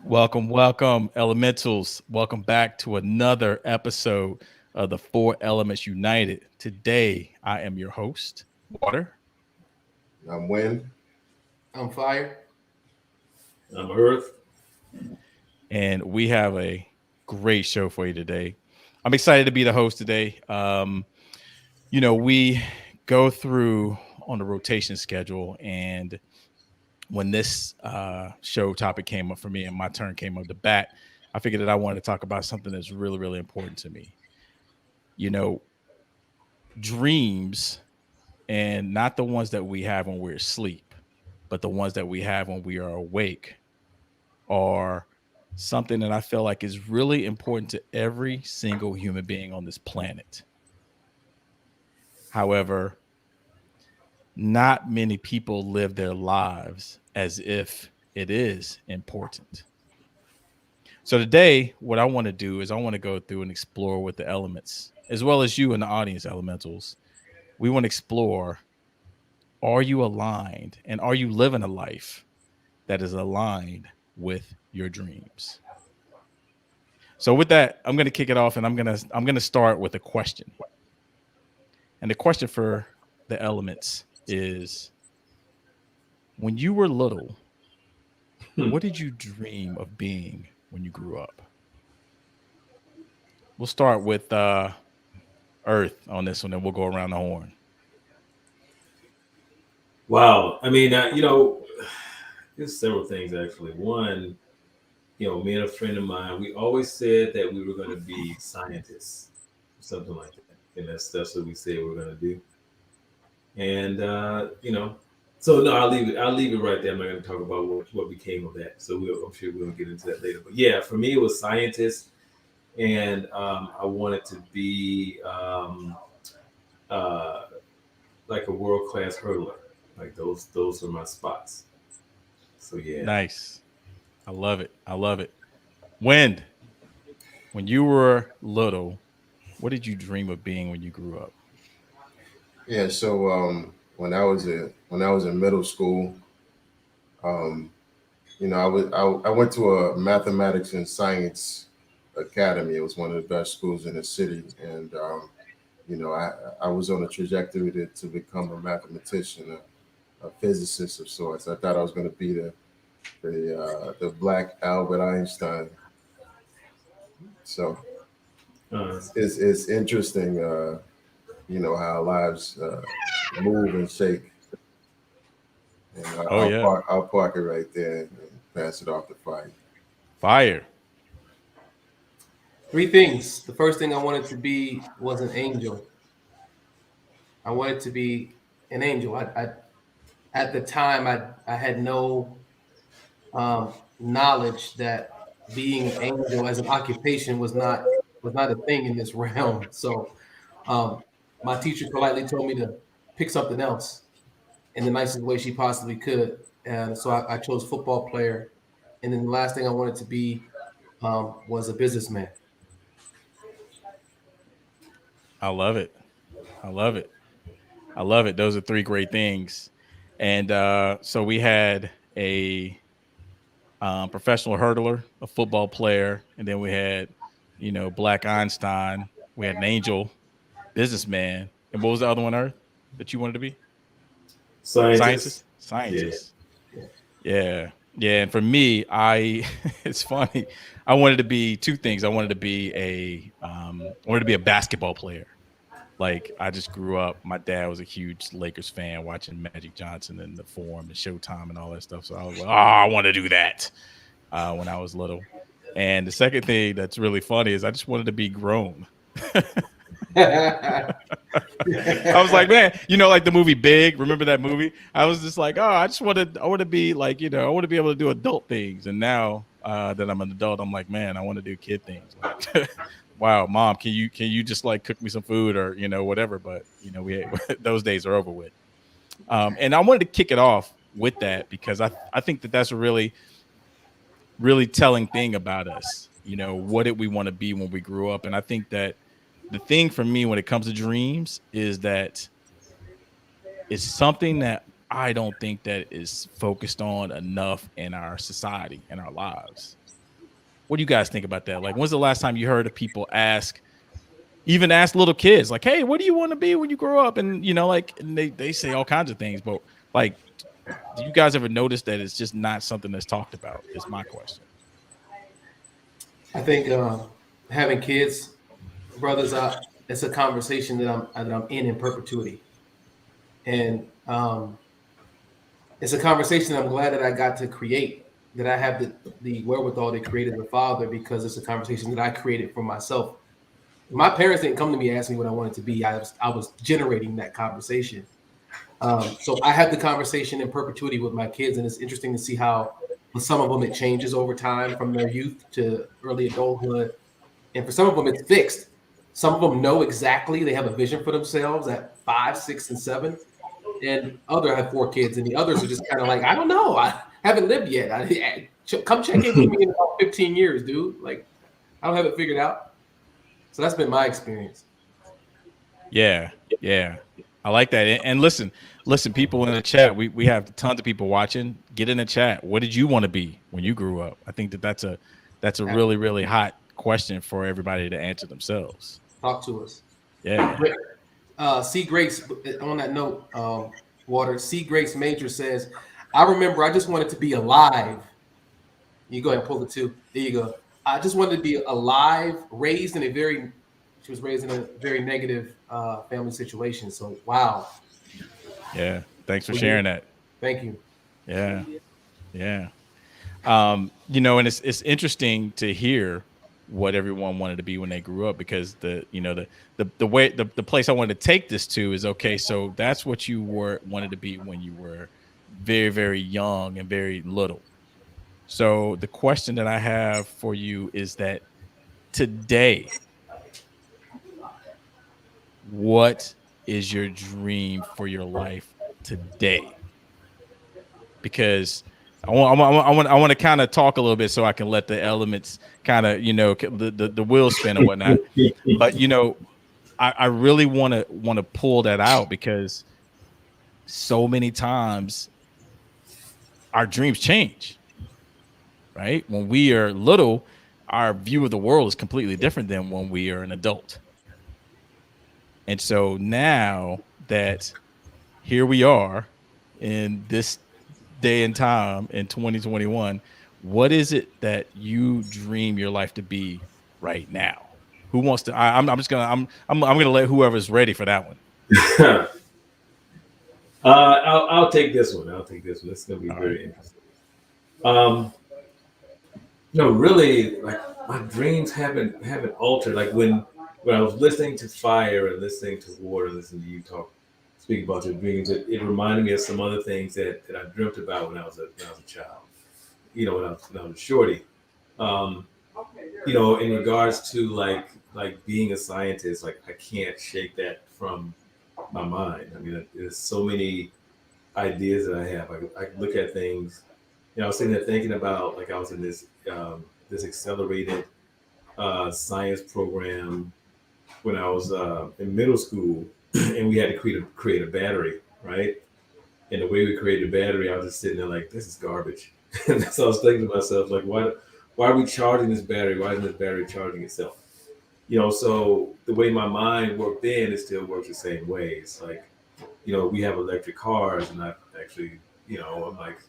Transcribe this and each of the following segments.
Welcome, welcome, elementals. Welcome back to another episode of the Four Elements United. Today, I am your host, Water, I'm Win. I'm fire. I'm Earth. and we have a great show for you today. I'm excited to be the host today. We go through on the rotation schedule, and when this show topic came up for me and my turn came up to bat, I figured that I wanted to talk about something that's really, really important to me. You know, dreams, and not the ones that we have when we're asleep, but the ones that we have when we are awake, are something that I feel like is really important to every single human being on this planet. However, not many people live their lives as if it is important. So today, what I want to do is I want to go through and explore with the elements, as well as you and the audience elementals. We want to explore, are you aligned and are you living a life that is aligned with your dreams? So with that, I'm going to kick it off, and I'm going to start with a question. And the question for the elements is, when you were little, what did you dream of being when you grew up? We'll start with Earth on this one, and we'll go around the horn. Wow. There's several things actually. One, me and a friend of mine, we always said that we were going to be scientists, something like that. And that's what we said we were going to do. And so no, I'll leave it right there. I'm not going to talk about what became of that. So I'm sure we'll get into that later. But yeah, for me, it was scientist, and I wanted to be like a world class hurdler. Like those are my spots. So yeah. Nice. I love it. I love it. When you were little, what did you dream of being when you grew up? Yeah, so when I was in middle school, um, I went to a mathematics and science academy. It was one of the best schools in the city, and I was on a trajectory to become a mathematician, a physicist of sorts. I thought I was going to be the black Albert Einstein. So Uh, it's interesting, how lives move and shake. And Oh yeah, I'll park it right there and pass it off to Fight. fire. Three things. The first thing I wanted to be was an angel. I wanted to be an angel. I at the time I had no knowledge that being an angel as an occupation was not a thing in this realm. So um, my teacher politely told me to pick something else in the nicest way she possibly could, and so I chose football player. And then the last thing I wanted to be was a businessman. I love it. I love it. I love it. Those are three great things. And so we had a professional hurdler, a football player, and then we had, Black Einstein. We had an angel, businessman, and what was the other one, Earth, that you wanted to be? scientist. Scientist. Yeah. Scientist. Yeah. Yeah. And for me, it's funny. I wanted to be two things. I wanted to be a basketball player. Like, I just grew up. My dad was a huge Lakers fan, watching Magic Johnson and the Forum and Showtime and all that stuff. So I was like, oh, I want to do that when I was little. And the second thing that's really funny is I just wanted to be grown. I was like, man, like the movie Big. Remember that movie? I was just like, oh, I want to be like, I want to be able to do adult things. And now that I'm an adult, I'm like, man, I want to do kid things. Like, wow, mom, can you just like cook me some food or whatever? But we those days are over with. And I wanted to kick it off with that because I think that that's a really really telling thing about us. What did we want to be when we grew up? And I think that the thing for me when it comes to dreams is that it's something that I don't think that is focused on enough in our society, in our lives. What do you guys think about that? Like, when's the last time you heard of people even ask little kids, like, "Hey, what do you want to be when you grow up?" And like, and they say all kinds of things, but like, do you guys ever notice that it's just not something that's talked about? Is my question. I think having kids, brothers, it's a conversation that I'm in perpetuity, and it's a conversation I'm glad that I got to create. That I have the wherewithal to create as a father, because it's a conversation that I created for myself. My parents didn't come to me and ask me what I wanted to be. I was generating that conversation. So I had the conversation in perpetuity with my kids, and it's interesting to see how for some of them it changes over time from their youth to early adulthood, and for some of them it's fixed. Some of them know exactly; they have a vision for themselves at 5, 6, and 7, and other have 4 kids, and the others are just kind of like, I don't know, I haven't lived yet. Come check in with me in about 15 years, dude. Like, I don't have it figured out. So that's been my experience. Yeah, yeah, I like that. And listen, people in the chat, we have tons of people watching. Get in the chat. What did you want to be when you grew up? I think that's a really really hot question for everybody to answer themselves. Talk to us. Yeah. C. Grace, on that note, Water, C. Grace Major says, I remember I just wanted to be alive. You go ahead and pull the two. There you go. I just wanted to be alive, she was raised in a very negative family situation. So, wow. Yeah. Thanks for sharing that. Thank you. Yeah. Yeah. And it's interesting to hear what everyone wanted to be when they grew up, because the way the place I wanted to take this to is, okay, so that's what you wanted to be when you were very, very young and very little. So the question that I have for you is that today, what is your dream for your life today? Because I want to kind of talk a little bit so I can let the elements kind of, the wheel spin or whatnot. But I really want to pull that out, because so many times our dreams change, right? When we are little, our view of the world is completely different than when we are an adult. And so now that here we are in this day and time in 2021, what is it that you dream your life to be right now? Who wants to? I'm just gonna I'm gonna let whoever's ready for that one. I'll take this one. I'll take this one. It's going to be All very right. interesting. Um, really, like my dreams haven't altered. Like when I was listening to Fire and listening to Water, listening to you speak about your dreams, it reminded me of some other things that I dreamt about when I was a child. When I was a shorty. Um, in regards to like being a scientist, like I can't shake that from my mind. I mean, there's so many ideas that I have. I look at things. I was sitting there thinking about, like, I was in this accelerated science program when I was in middle school, and we had to create a battery, right? And the way we created a battery, I was just sitting there like, this is garbage. And so I was thinking to myself, like, why are we charging this battery? Why isn't this battery charging itself? So the way my mind worked then, it still works the same way. It's like, we have electric cars, and I actually, I'm like,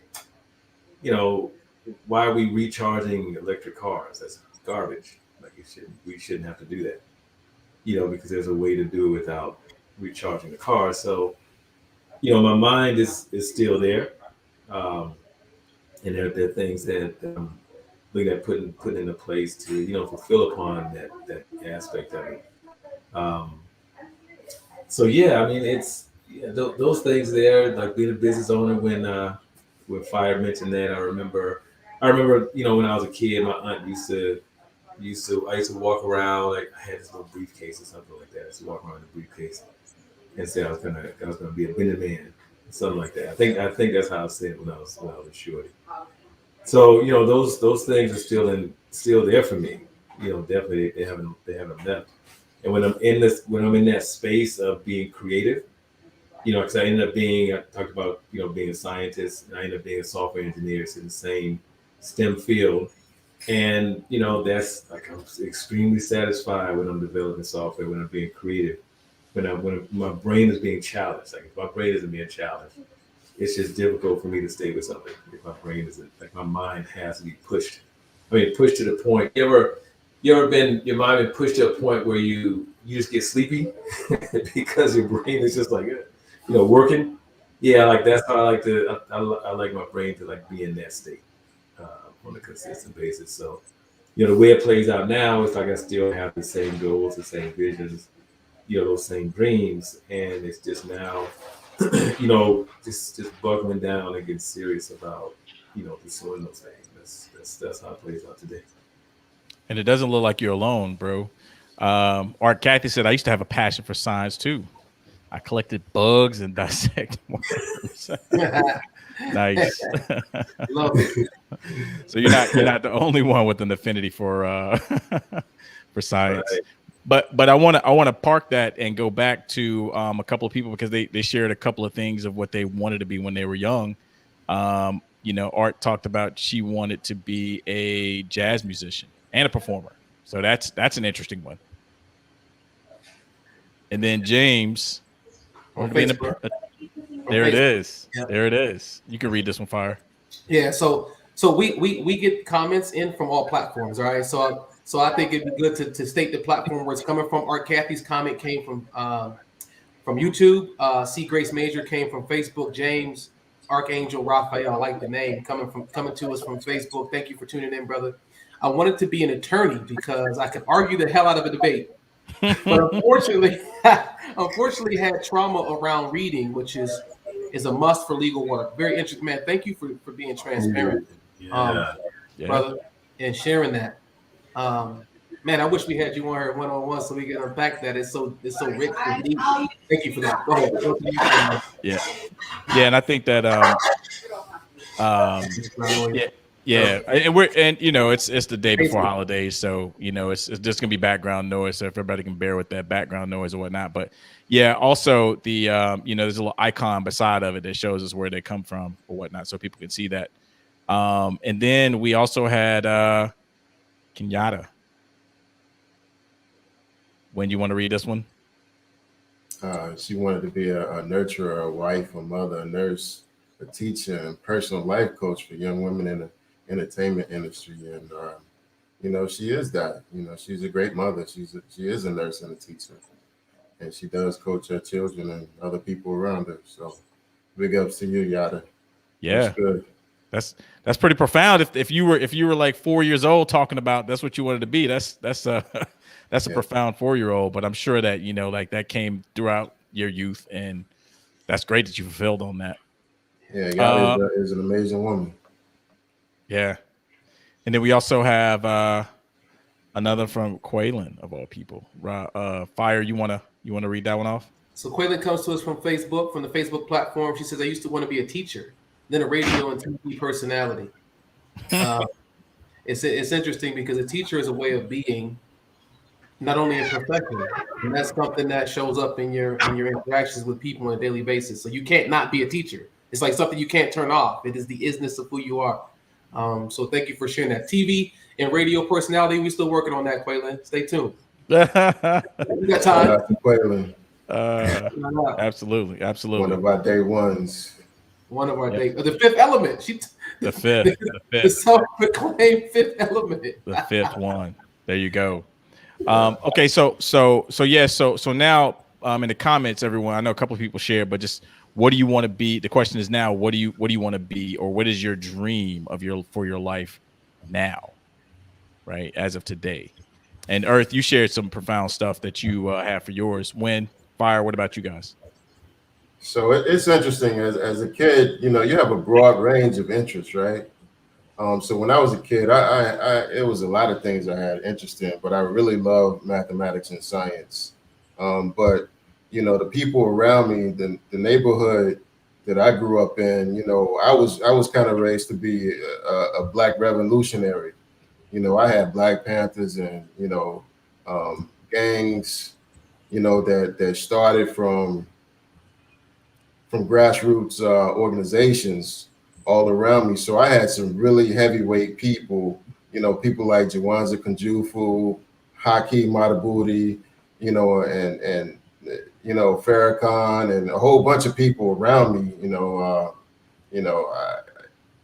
you know, why are we recharging electric cars? That's garbage. Like, we shouldn't have to do that. Because there's a way to do it without recharging the car. So, my mind is still there, um, and there are things that I'm looking at putting into place to fulfill upon that aspect of it. Um, so yeah, I mean, it's those things there, like being a business owner. When Fire mentioned that, I remember when I was a kid, my aunt I used to walk around, like I had this little briefcase or something like that. I used to walk around in a briefcase and say I was gonna be a Benny man, something like that. I think that's how I said it when I was a shorty. So those things are still there for me. Definitely they haven't left. And when I'm in that space of being creative, because I talked about being a scientist, and I ended up being a software engineer. It's in the same STEM field. And that's like I'm extremely satisfied when I'm developing software, when I'm being creative, when my brain is being challenged. Like if my brain isn't being challenged, it's just difficult for me to stay with something. If my brain isn't like my mind has to be pushed. I mean, pushed to the point. You ever been your mind been pushed to a point where you just get sleepy because your brain is just like working. Yeah, like that's how I like to. I like my brain to like be in that state on a consistent basis. So the way it plays out now is like I still have the same goals, the same visions, those same dreams, and it's just now, just buckling down and getting serious about, pursuing those things. That's how it plays out today. And it doesn't look like you're alone, bro. Art Kathy said, I used to have a passion for science too. I collected bugs and dissected worms. Nice. Love it. So you're not the only one with an affinity for for science. Right. But I want to park that and go back to a couple of people because they shared a couple of things of what they wanted to be when they were young. Art talked about she wanted to be a jazz musician and a performer. So that's an interesting one. And then James On wanted to be Facebook. there it is. Yeah. There it is. You can read this one, Fire. Yeah, so we get comments in from all platforms, all right. So I think it'd be good to state the platform where it's coming from. Art Kathy's comment came from YouTube. C Grace Major came from Facebook. James Archangel Raphael, I like the name, coming to us from Facebook. Thank you for tuning in, brother. I wanted to be an attorney because I could argue the hell out of a debate, but unfortunately had trauma around reading, which is a must for legal work. Very interesting, man. Thank you for being transparent, Yeah. brother, and sharing that. Man, I wish we had you on here one on one so we can unpack that. It's so rich and deep. Thank you for that. Go ahead. Go to you. Yeah. Yeah, and I think that yeah, and it's the day before holidays, so it's just gonna be background noise. So if everybody can bear with that background noise or whatnot, but yeah, also the there's a little icon beside of it that shows us where they come from or whatnot, so people can see that. And then we also had Kenyatta. When you want to read this one? She wanted to be a nurturer, a wife, a mother, a nurse, a teacher, and personal life coach for young women in the entertainment industry. And she is that. She's a great mother. She is a nurse and a teacher, and she does coach her children and other people around her. So big ups to you, Yada. Yeah, that's good. That's pretty profound. If you were like 4 years old talking about that's what you wanted to be, that's a profound 4-year-old. But I'm sure that like that came throughout your youth, and that's great that you fulfilled on that. Yeah, Yada is an amazing woman. Yeah, and then we also have another from Quaylen of all people. Fire, you wanna read that one off? So Quaylen comes to us from Facebook, from the Facebook platform. She says, I used to want to be a teacher, then a radio and TV personality. It's interesting because a teacher is a way of being, not only a profession, and that's something that shows up in your interactions with people on a daily basis. So you can't not be a teacher. It's like something you can't turn off. It is the isness of who you are. So thank you for sharing that. TV and radio personality, we're still working on that, Quaylen. Stay tuned. We got time. Quaylen. Absolutely. One of our day ones. One of our day. The fifth element. The fifth. The self-proclaimed fifth element. The fifth one. There you go. Okay, so now in the comments, everyone, I know a couple of people shared, but just what do you want to be? The question is now, what do you want to be, or what is your dream for your life now, right? As of today. And Earth, you shared some profound stuff that you have for yours. Fire, what about you guys? So it's interesting. As a kid, you have a broad range of interests, right? So when I was a kid, it was a lot of things I had interest in, but I really loved mathematics and science. But the people around me, the neighborhood that I grew up in, I was kind of raised to be a Black revolutionary. I had Black Panthers and gangs, that started from grassroots organizations all around me. So I had some really heavyweight people, people like Jawanza Kunjufu, Haki Matabuti, and Farrakhan and a whole bunch of people around me,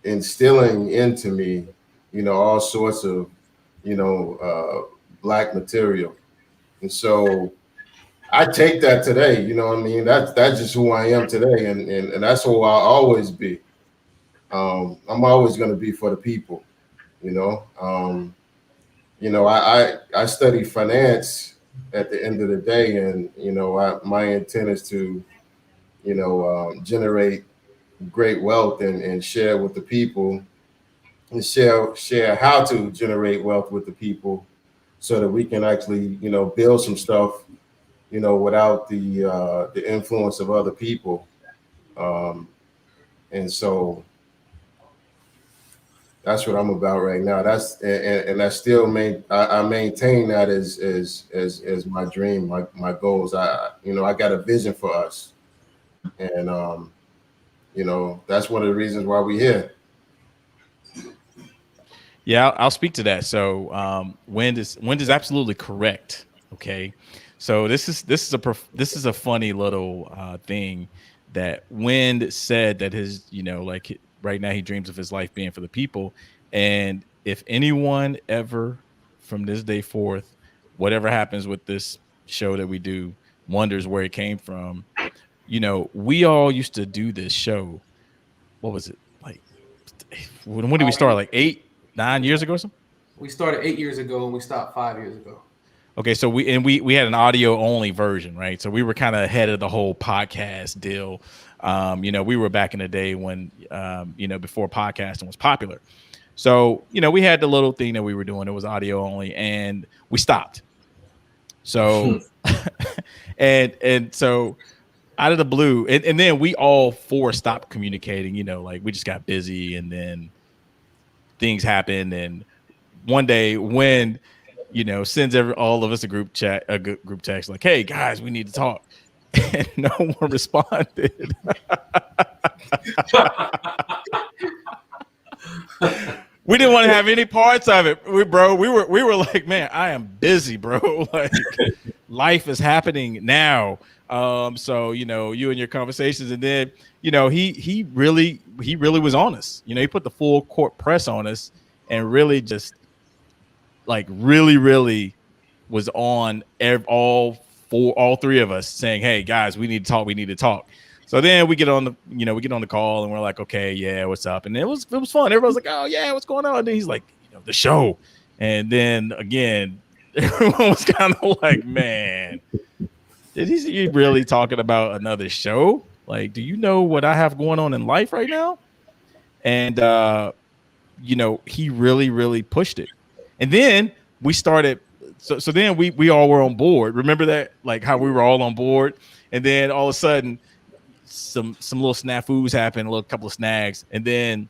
instilling into me, all sorts of, black material. And so I take that today, you know what I mean? That's just who I am today. And that's who I'll always be. I'm always going to be for the people, you know? I study finance at the end of the day, and my intent is to generate great wealth and share with the people, and share how to generate wealth with the people, so that we can actually build some stuff without the influence of other people. And so that's what I'm about right now. And I still I maintain that as my dream, my goals. I got a vision for us, and that's one of the reasons why we're here. Yeah, I'll speak to that. So, Wind is absolutely correct. Okay, so this is a funny little thing that Wind said, that his like right now he dreams of his life being for the people, and if anyone ever from this day forth, whatever happens with this show that we do, wonders where it came from. We all used to do this show. What was it like? When did we start? Like 8, 9 years ago or something? We started 8 years ago and we stopped 5 years ago. Okay, so we had an audio only version, right? So we were kind of ahead of the whole podcast deal. We were back in the day when before podcasting was popular. So we had the little thing that we were doing. It was audio only, and we stopped. So and so out of the blue, and then we all four stopped communicating. Like we just got busy, and then things happened, and one day when sends all of us a group text like, hey guys, we need to talk, and no one responded. We didn't want to have any parts of it. We were like, man, I am busy, bro. Like life is happening now. So you and your conversations, and then he really was on us. He put the full court press on us, and really just like really was on all three of us, saying, hey guys, we need to talk. So then we get on the call, and we're like, okay, yeah, what's up? And it was fun. Everybody's like, oh yeah, what's going on? And then he's like, the show. And then again, everyone was kind of like, man, is he really talking about another show? Like, do you know what I have going on in life right now? And he really pushed it. And then we started. So then we all were on board. Remember that, like how we were all on board, and then all of a sudden, some little snafus happened, a little couple of snags, and then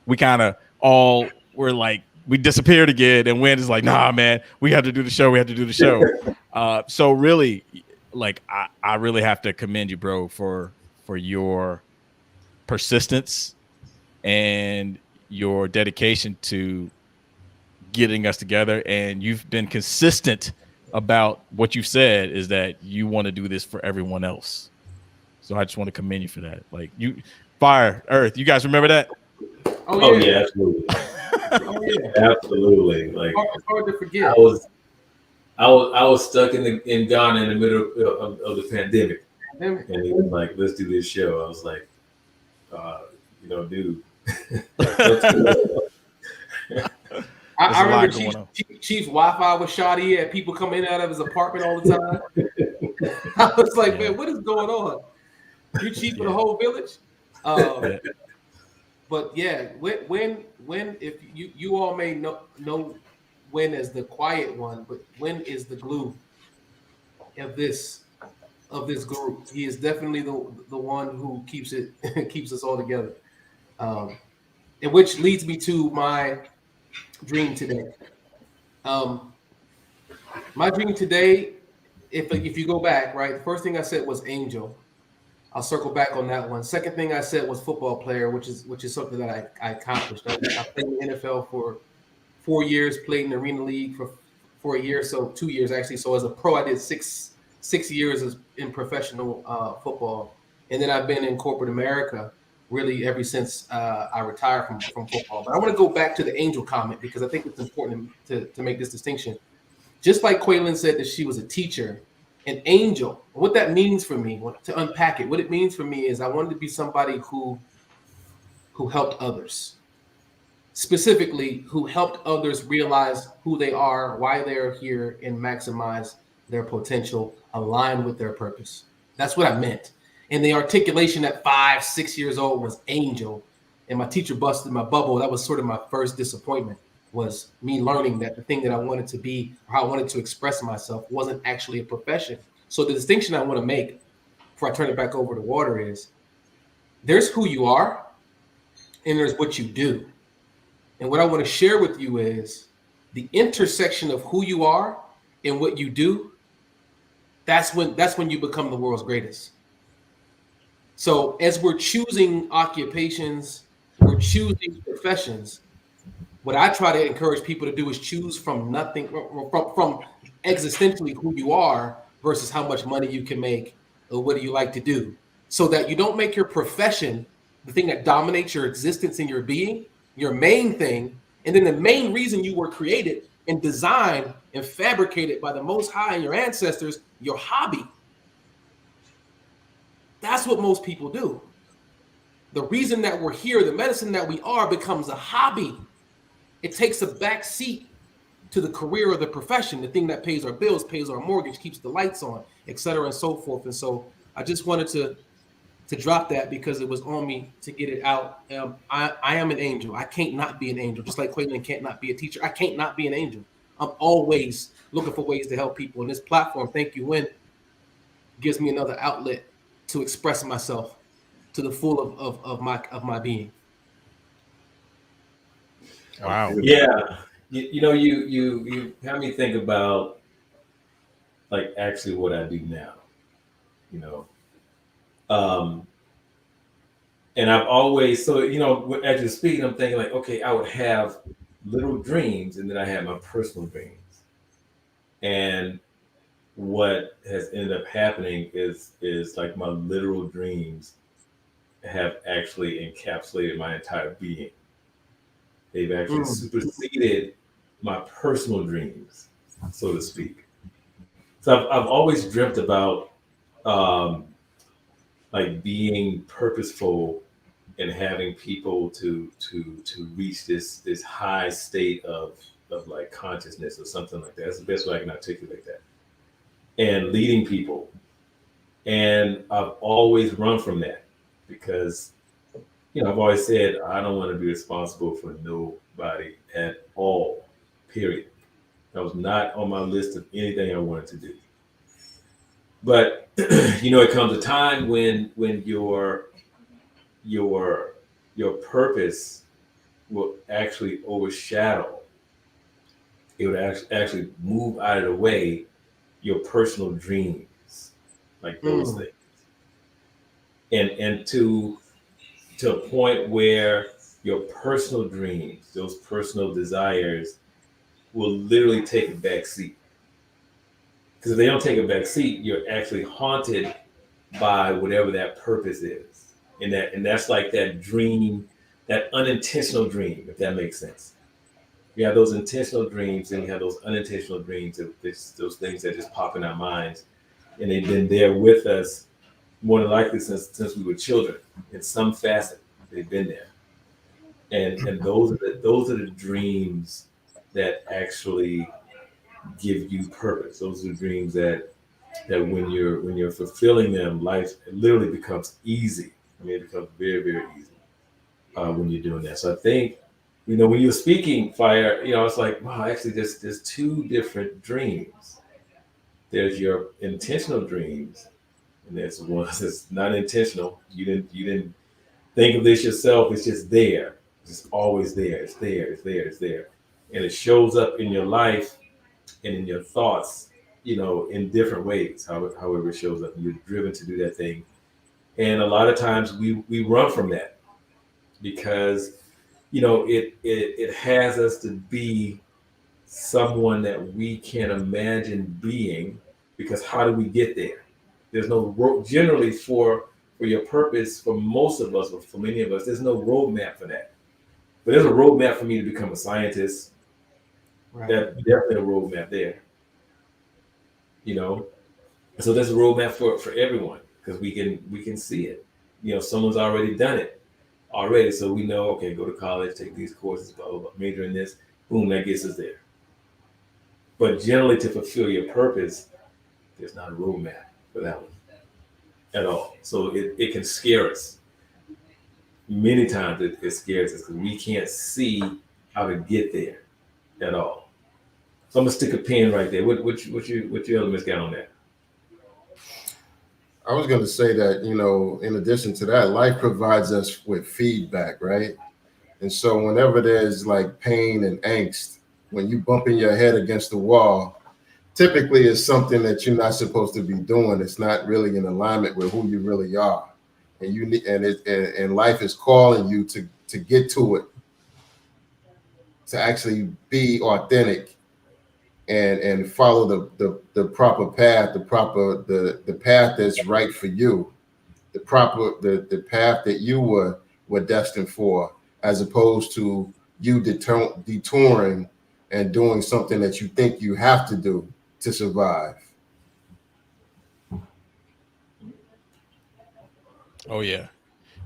we kind of all were like, we disappeared again. And Wind is like, nah, man, we have to do the show. So really, like I really have to commend you, bro, for your persistence and your dedication to getting us together. And you've been consistent about what you've said, is that you want to do this for everyone else. So I just want to commend you for that. Like Fire, Earth, you guys remember that? Oh yeah, absolutely. Oh yeah, absolutely. Like it's hard to forget. I was stuck in Ghana in the middle of the pandemic, and he was like, "Let's do this show." I was like, dude. I remember Chief's Wi-Fi was shoddy. He had people come in and out of his apartment all the time. I was like, man, what is going on? You cheat for the whole village? But yeah, when if you all may know Win as the quiet one, but Win is the glue of this group. He is definitely the one who keeps us all together. And which leads me to my dream today. My dream today, if you go back, right, the first thing I said was angel. I'll circle back on that one. Second thing I said was football player, which is something that I accomplished. I played in the NFL for 4 years, played in the Arena League for a year, so 2 years actually. So as a pro, I did six years in professional football, and then I've been in corporate America really ever since I retired from football. But I want to go back to the angel comment because I think it's important to make this distinction. Just like Quaylen said that she was a teacher, an angel. What that means for me, to unpack it, what it means for me is I wanted to be somebody who helped others, specifically who helped others realize who they are, why they're here, and maximize their potential, aligned with their purpose. That's what I meant. And the articulation at 5, 6 years old was angel. And my teacher busted my bubble. That was sort of my first disappointment, was me learning that the thing that I wanted to be, or how I wanted to express myself, wasn't actually a profession. So the distinction I want to make before I turn it back over to Water is there's who you are and there's what you do. And what I want to share with you is the intersection of who you are and what you do. That's when you become the world's greatest. So as we're choosing occupations, we're choosing professions. What I try to encourage people to do is choose from nothing, from existentially who you are versus how much money you can make or what do you like to do, so that you don't make your profession the thing that dominates your existence and your being, your main thing, and then the main reason you were created and designed and fabricated by the Most High and your ancestors, your hobby. That's what most people do. The reason that we're here, the medicine that we are, becomes a hobby. It takes a back seat to the career or the profession, the thing that pays our bills, pays our mortgage, keeps the lights on, et cetera, and so forth. And so I just wanted to drop that because it was on me to get it out. I am an angel. I can't not be an angel. Just like Quaylen can't not be a teacher. I can't not be an angel. I'm always looking for ways to help people. And this platform, Thank You Win, gives me another outlet to express myself to the full of my being. Wow. Yeah, you have me think about like actually what I do now. You know, um, and I've always as you're speaking, I'm thinking like, okay, I would have little dreams, and then I had my personal dreams, and what has ended up happening is like my literal dreams have actually encapsulated my entire being. They've actually superseded my personal dreams, so to speak. So I've always dreamt about like being purposeful and having people to reach this high state of like consciousness or something like that. That's the best way I can articulate that. And leading people. And I've always run from that because I've always said I don't want to be responsible for nobody at all. Period. That was not on my list of anything I wanted to do. But it comes a time when your purpose will actually overshadow. It would actually move out of the way your personal dreams, like those things, and to a point where your personal dreams, those personal desires, will literally take a back seat. Because if they don't take a back seat, you're actually haunted by whatever that purpose is, and that's like that dream, that unintentional dream, if that makes sense. You have those intentional dreams, and you have those unintentional dreams. Those things that just pop in our minds, and they've been there with us more than likely since we were children in some facet. They've been there, and those are the dreams that actually give you purpose. Those are the dreams that when you're fulfilling them, life literally becomes easy. I mean, it becomes very, very easy when you're doing that. So I think, when you're speaking, Fire, it's like, wow, actually there's two different dreams. There's your intentional dreams, and there's one that's not intentional. You didn't think of this yourself. It's just there. It's just always there. It's there. It's there. It's there. And it shows up in your life and in your thoughts, in different ways, however it shows up. You're driven to do that thing. And a lot of times we run from that because it has us to be someone that we can imagine being, because how do we get there? There's no generally for your purpose, for most of us, or for many of us, there's no roadmap for that. But there's a roadmap for me to become a scientist. Right. That definitely a roadmap there, you know. So there's a roadmap for everyone, because we can see it. Someone's already done it already, so we know. Okay, go to college, take these courses, blah blah blah, major in this. Boom, that gets us there. But generally, to fulfill your purpose, there's not a roadmap for that one at all. So it can scare us. Many times it scares us because we can't see how to get there at all. So I'm gonna stick a pin right there. What your elements got on that? I was going to say that, in addition to that, life provides us with feedback, right? And so whenever there's like pain and angst, when you bumping your head against the wall, typically it's something that you're not supposed to be doing. It's not really in alignment with who you really are. And you need, and life is calling you to get to it, to actually be authentic and follow the proper path, the path that's right for you, the path that you were destined for, as opposed to you detouring and doing something that you think you have to do to survive. Oh yeah.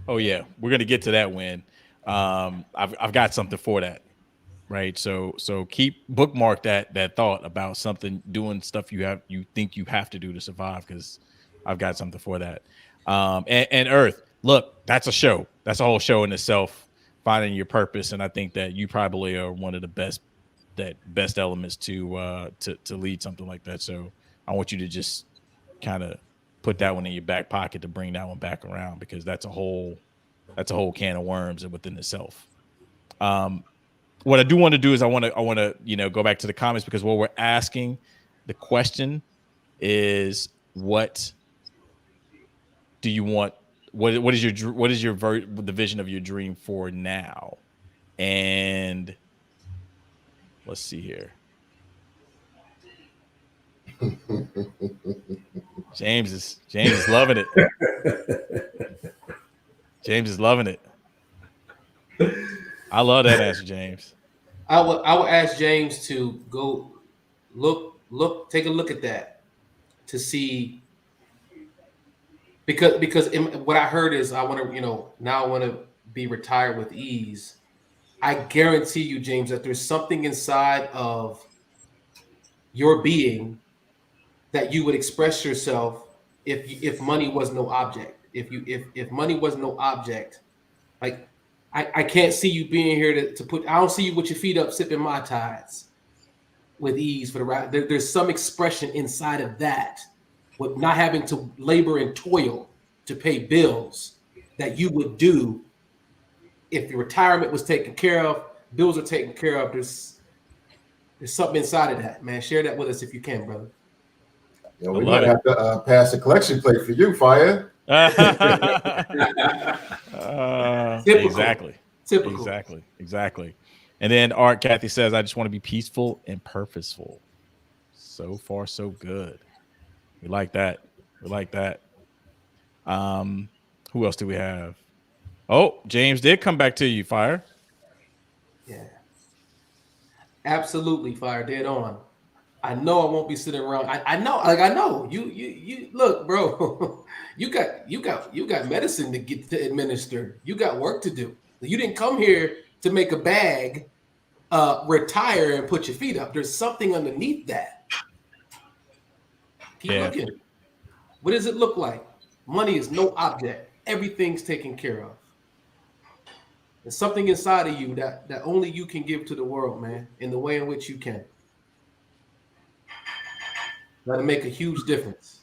Oh yeah. We're gonna get to that when. I've got something for that. Right. So keep bookmark that thought about something, doing stuff you think you have to do to survive, because I've got something for that. And Earth, look, that's a show. That's a whole show in itself, finding your purpose. And I think that you probably are one of the best elements to lead something like that. So I want you to just kind of put that one in your back pocket to bring that one back around, because that's a whole can of worms within itself. Um, what I do want to do is I want to go back to the comments, because what we're asking, the question is, what do you want? What is the vision of your dream for now? And let's see here. James is loving it. James is loving it. I love that answer, James. I would ask James to go take a look at that to see, because what I heard is, I want to, now I want to be retired with ease. I guarantee you, James, that there's something inside of your being that you would express yourself if money was no object. If money was no object, like, I can't see you being here to put. I don't see you with your feet up sipping Mai Tais with ease for the right. There's some expression inside of that, with not having to labor and toil to pay bills, that you would do if your retirement was taken care of, bills are taken care of. There's something inside of that, man. Share that with us if you can, brother. We love might it. have to pass a collection plate for you, Fire. Typical. Exactly. Typical. Exactly. And then Art Kathy says, I just want to be peaceful and purposeful. So far, so good. We like that. We like that. Who else do we have? Oh, James did come back to you, Fire. Yeah. Absolutely, Fire. Dead on. I know I won't be sitting around. I know, like, I know you look, bro. you got medicine to get to administer. You got work to do. You didn't come here to make a bag, retire and put your feet up. There's something underneath that. Keep Yeah. looking. What does it look like? Money is no object. Everything's taken care of. There's something inside of you that only you can give to the world, man, in the way in which you can. That'll make a huge difference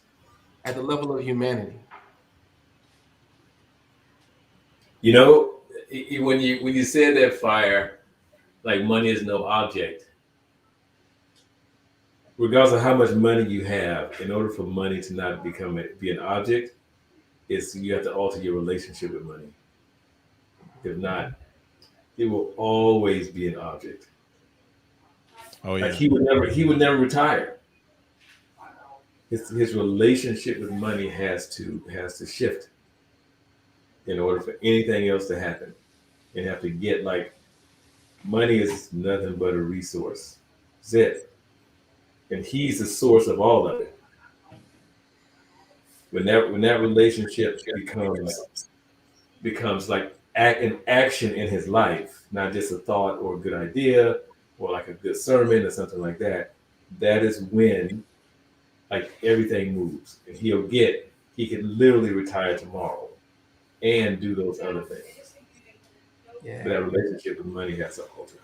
at the level of humanity. You know, when you said that, Fire, like money is no object. Regardless of how much money you have, in order for money to not be an object, you have to alter your relationship with money. If not, It will always be an object. Oh Like yeah. he would never retire. His relationship with money has to shift in order for anything else to happen. You have to get like money is nothing but a resource. That's it. And he's the source of all of it. When that relationship becomes like an action in his life, not just a thought or a good idea or like a good sermon or something like that. That is when like everything moves, and he could literally retire tomorrow and do those other things. But Yeah. that relationship with money has to alter.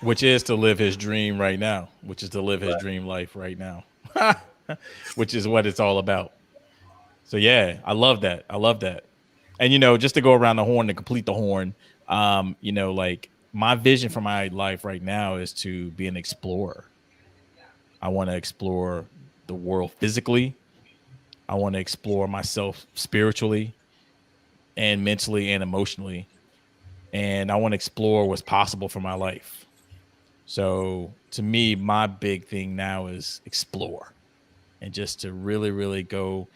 Which is to live his dream right now, which is to live his dream life right now, which is what it's all about. So yeah, I love that. I love that. And just to go around the horn to complete the horn, like my vision for my life right now is to be an explorer. I want to explore the world physically. I want to explore myself spiritually and mentally and emotionally. And I want to explore what's possible for my life. So to me, my big thing now is explore and just to really, really go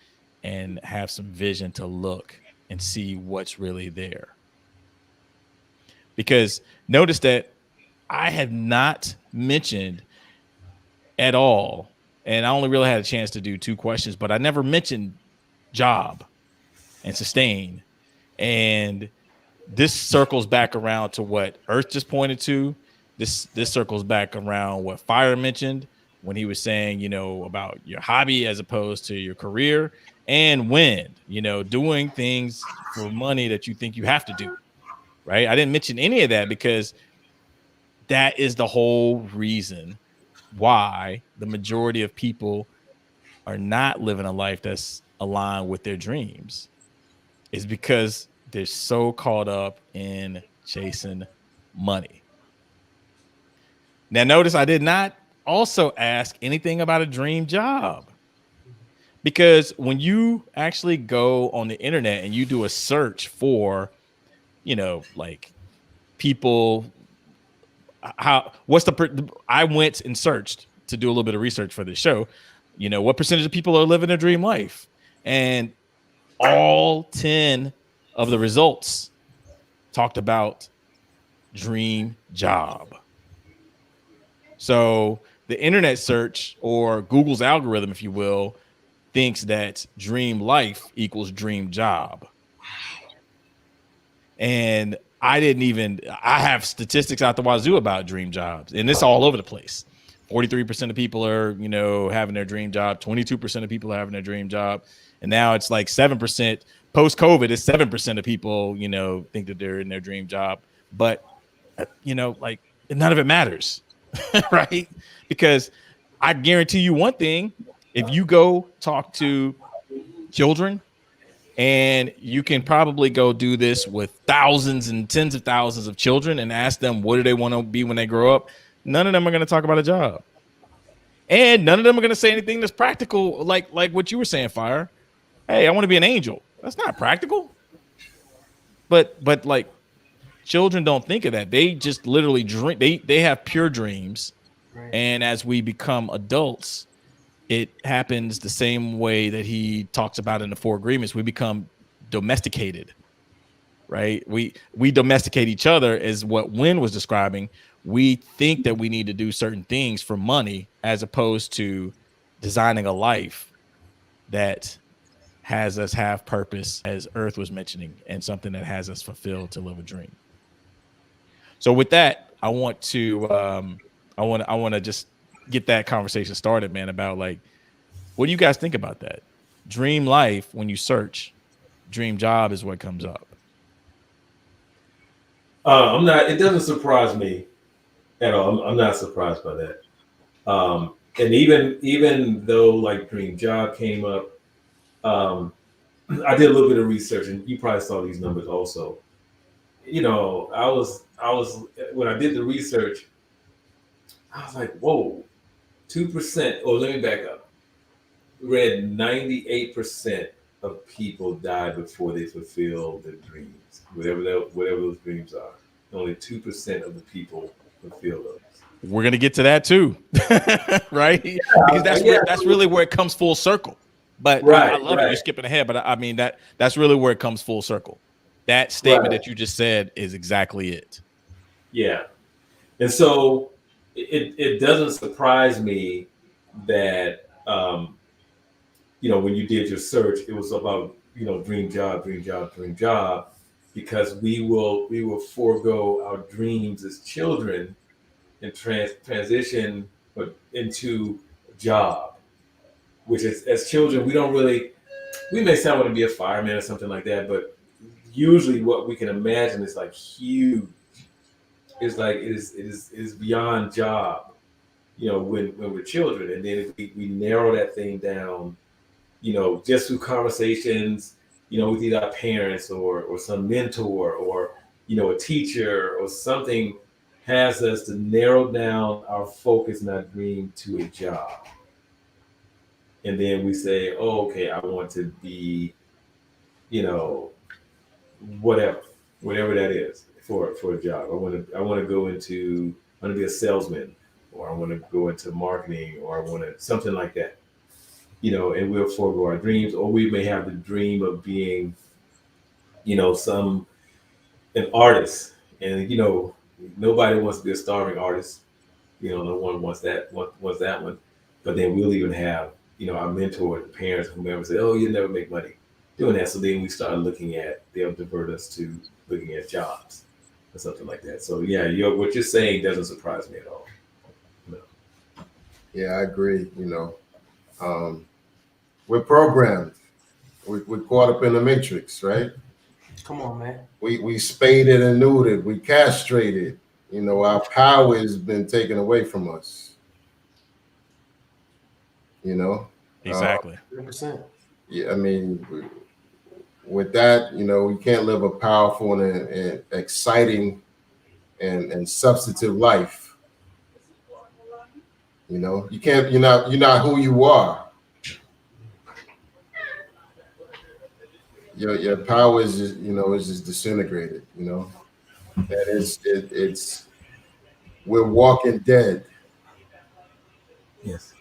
and have some vision to look and see what's really there. Because notice that I have not mentioned at all, and I only really had a chance to do two questions, but I never mentioned job and sustain. And this circles back around to what Earth just pointed to. This circles back around what Fire mentioned when he was saying, about your hobby as opposed to your career, and Wind, doing things for money that you think you have to do. Right. I didn't mention any of that because that is the whole reason why the majority of people are not living a life that's aligned with their dreams, is because they're so caught up in chasing money. Now, notice I did not also ask anything about a dream job, because when you actually go on the internet and you do a search for, like people, I went and searched to do a little bit of research for this show, what percentage of people are living a dream life? And all 10 of the results talked about dream job. So the internet search, or Google's algorithm, if you will, thinks that dream life equals dream job. And I have statistics out the wazoo about dream jobs, and it's all over the place. 43% of people are, having their dream job. 22% of people are having their dream job. And now it's like 7%. Post COVID, it's 7% of people, think that they're in their dream job. But, like none of it matters, right? Because I guarantee you one thing: if you go talk to children, and you can probably go do this with thousands and tens of thousands of children and ask them what do they want to be when they grow up, none of them are going to talk about a job. And none of them are going to say anything that's practical, like what you were saying, Fire. Hey, I want to be an angel. That's not practical. But like, children don't think of that. They just literally dream. They have pure dreams. Right. And as we become adults, it happens the same way that he talks about in the Four Agreements. We become domesticated, right? We domesticate each other, is what Wynn was describing. We think that we need to do certain things for money, as opposed to designing a life that has us have purpose, as Earth was mentioning, and something that has us fulfilled to live a dream. So with that, I want to just get that conversation started, man, about like, what do you guys think about that? Dream life, when you search, dream job is what comes up. I'm not. It doesn't surprise me at all. I'm not surprised by that. And even though like dream job came up, I did a little bit of research, and you probably saw these numbers also. I was when I did the research, I was like, whoa, 2%. Or let me back up. Read 98% of people die before they fulfill their dreams, whatever those dreams are. Only 2% of the people fulfill those. We're gonna get to that too, right? Because that's really where it comes full circle. But I Right, love it. You're right, skipping ahead, but I mean that's really where it comes full circle. That statement right. that you just said is exactly it. Yeah. And so it doesn't surprise me that when you did your search, it was about dream job, dream job, dream job, because we will forego our dreams as children and transition into a job, which is as children we don't really we may say I want to be a fireman or something like that, but usually what we can imagine is like huge. It's like it is beyond job, when we're children, and then if we narrow that thing down, just through conversations, with either our parents or some mentor or a teacher or something has us to narrow down our focus and our dream to a job. And then we say, oh, okay, I want to be, you know, whatever, whatever that is for a job. I want to I want to be a salesman, or I want to go into marketing, or I want to something like that. And we'll forego our dreams, or we may have the dream of being, some an artist, and nobody wants to be a starving artist. No one wants that one. But then we'll even have, our mentor, the parents, whomever say, "Oh, you'll never make money doing that." So then we start looking at they'll divert us to looking at jobs or something like that. So yeah, what you're saying doesn't surprise me at all. No. Yeah, I agree. We're programmed. We're caught up in the matrix, right? Come on, man. We spaded and neutered. We castrated. Our power has been taken away from us. Uh, Exactly. 100%. yeah, I mean, with that, we can't live a powerful and exciting and substantive life. You can't. You're not who you are. Your power is just disintegrated. That it's we're walking dead. Yes.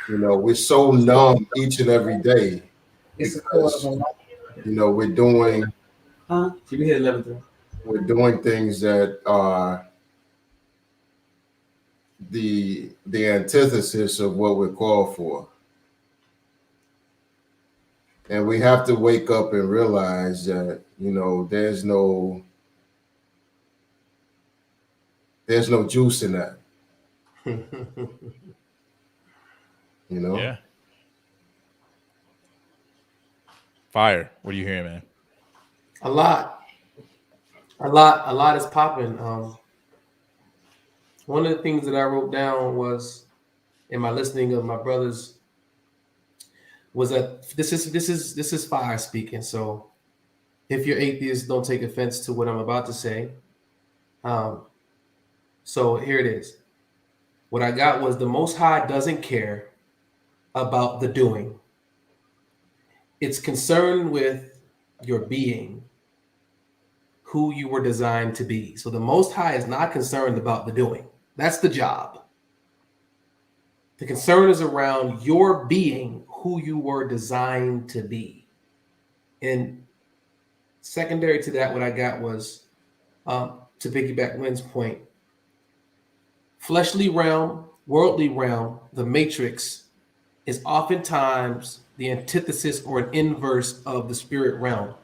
We're so numb each and every day because we're doing Should we hit 11:30? things that are the antithesis of what we're called for. And we have to wake up and realize that, there's no juice in that, Yeah. Fire. What are you hearing, man? A lot is popping. One of the things that I wrote down was in my listening of my brothers was that this is fire speaking. So if you're atheist, don't take offense to what I'm about to say. So here it is. What I got was the Most High doesn't care about the doing. It's concerned with your being, who you were designed to be. So the Most High is not concerned about the doing. That's the job. The concern is around your being, who you were designed to be. And secondary to that, what I got was to piggyback Lynn's point, fleshly realm, worldly realm, the matrix is oftentimes the antithesis or an inverse of the spirit realm.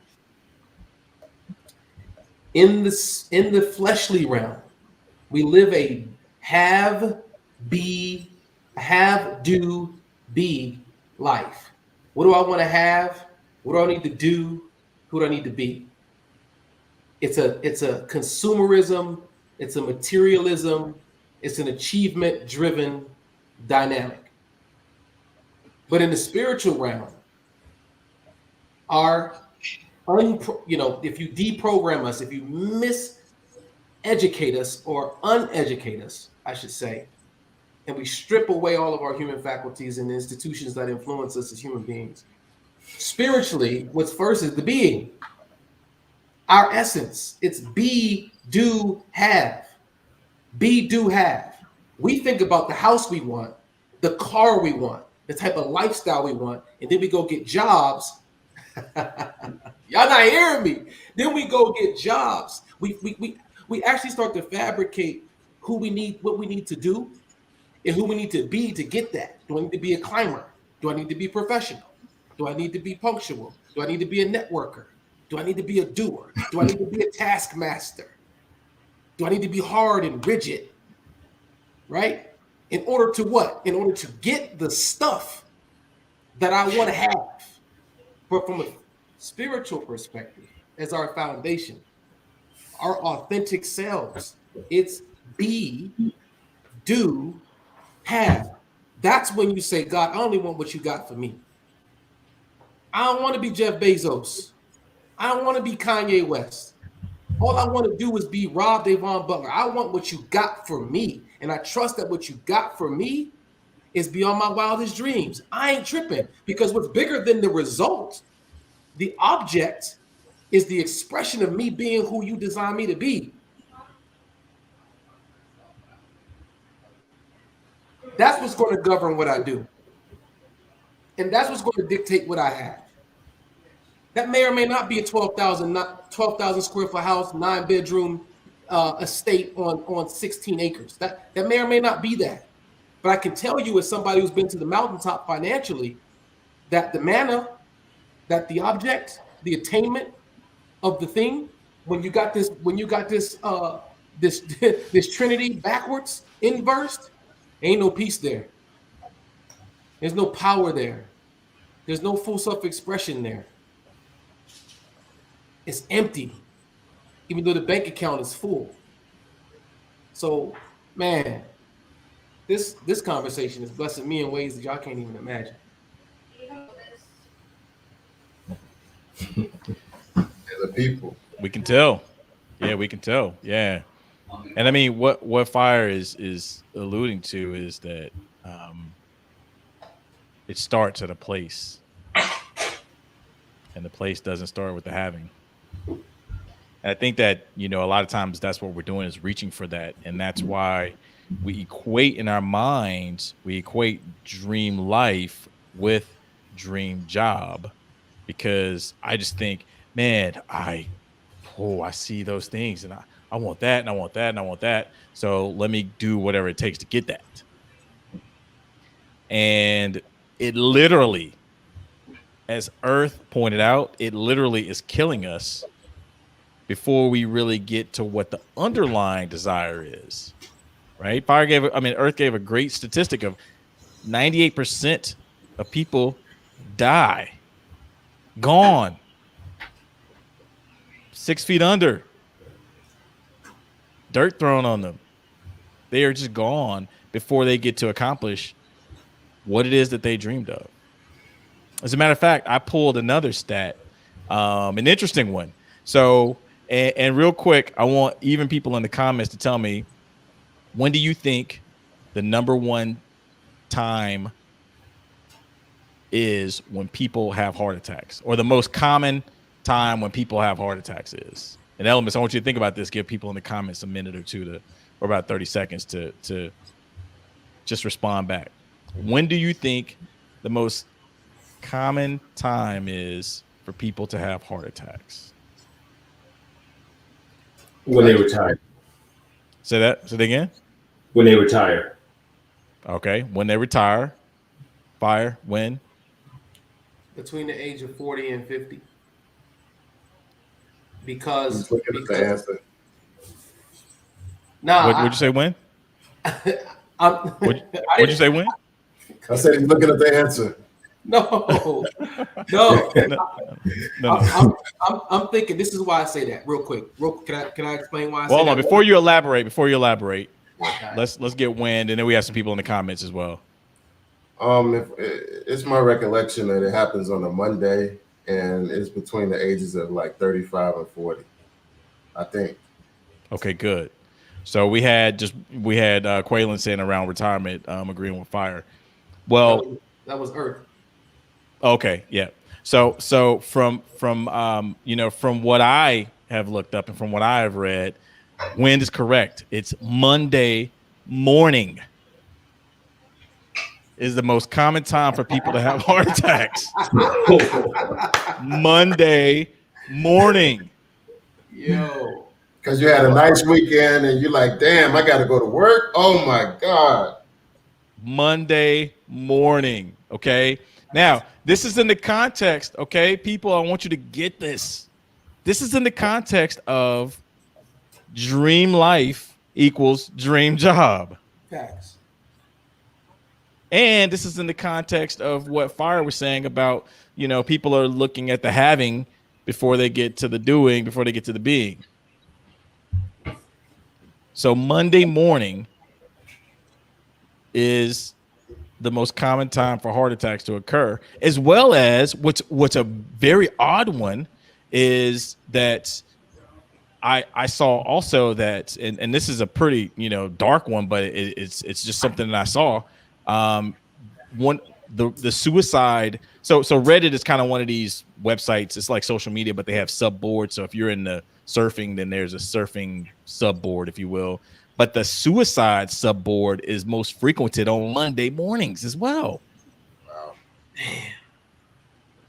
In the fleshly realm, we live a have, be, have, do, be life. What do I want to have? What do I need to do? Who do I need to be? It's a consumerism, it's a materialism, it's an achievement-driven dynamic. But in the spiritual realm, if you deprogram us, if you miseducate us or uneducate us, I should say, and we strip away all of our human faculties and the institutions that influence us as human beings, spiritually, what's first is the being. our essence. It's be, do, have. Be, do, have. We think about the house we want, the car we want, the type of lifestyle we want, and then we go get jobs. Y'all not hearing me. Then we go get jobs. We actually start to fabricate who we need, what we need to do, and who we need to be to get that. Do I need to be a climber? Do I need to be professional? Do I need to be punctual? Do I need to be a networker? Do I need to be a doer? Do I need to be a taskmaster? Do I need to be hard and rigid? Right? In order to what? In order to get the stuff that I want to have. But from a spiritual perspective, as our foundation, our authentic selves, it's be, do, have. That's when you say, God, I only want what you got for me. I don't want to be Jeff Bezos. I don't want to be Kanye West. All I want to do is be Rob Devon Butler. I want what you got for me. And I trust that what you got for me is beyond my wildest dreams. I ain't tripping, because what's bigger than the result, the object, is the expression of me being who you designed me to be. That's what's going to govern what I do. And that's what's going to dictate what I have. That may or may not be a 12,000 square foot house, 9-bedroom estate on 16 acres. That may or may not be that. But I can tell you, as somebody who's been to the mountaintop financially, that the manna, that the object, the attainment of the thing, when you got this this trinity backwards, inversed, ain't no peace there. There's no power there. There's no full self-expression there. It's empty, even though the bank account is full. So, man, this conversation is blessing me in ways that y'all can't even imagine. The people. We can tell. Yeah, we can tell. Yeah. And I mean, what Fire is alluding to is that it starts at a place, and the place doesn't start with the having. And I think that, a lot of times that's what we're doing, is reaching for that. And that's why we equate in our minds, dream life with dream job, because I just think, man, I see those things, and I want that, and I want that, and I want that. So let me do whatever it takes to get that. And it literally, as Earth pointed out, it literally is killing us before we really get to what the underlying desire is, right? Earth gave a great statistic of 98% of people die, gone, 6 feet under, dirt thrown on them. They are just gone before they get to accomplish what it is that they dreamed of. As a matter of fact, I pulled another stat, an interesting one. So, and real quick, I want even people in the comments to tell me, when do you think the number one time is when people have heart attacks, or the most common time when people have heart attacks is? And Elements, I want you to think about this. Give people in the comments a minute or two or about 30 seconds to just respond back. When do you think the most common time is for people to have heart attacks? When they retire. Say that again. When they retire. Okay, when they retire. Fire, when? Between the age of 40 and 50. Because Look at the answer. Nah, What'd you say, when? What'd you say, when? I said he's looking at the answer. No. I'm thinking. This is why I say that. Real quick. Can I explain why I say that? Hold on. Before you elaborate, let's get wind, and then we have some people in the comments as well. It's my recollection that it happens on a Monday, and it's between the ages of like 35 and 40, I think. Okay, good. So we had Quaylen saying around retirement, agreeing with Fire. Well, that was Earth. Okay, yeah. So from what I have looked up, and from what I have read, when is correct. It's Monday morning is the most common time for people to have heart attacks. Monday morning. Yo, Because you had a nice weekend and you're like, damn, I got to go to work. Oh my God. Monday morning. Okay. Now, this is in the context, okay, people, I want you to get this. This is in the context of dream life equals dream job. facts. And this is in the context of what Fire was saying about, people are looking at the having before they get to the doing, before they get to the being. So Monday morning is the most common time for heart attacks to occur, as well as what's a very odd one is that I saw also that, and this is a pretty dark one, but it's just something that I saw. One the suicide. So Reddit is kind of one of these websites. It's like social media, but they have sub boards. So if you're in the surfing, then there's a surfing sub board, if you will. But the suicide sub board is most frequented on Monday mornings as well. Wow. Damn.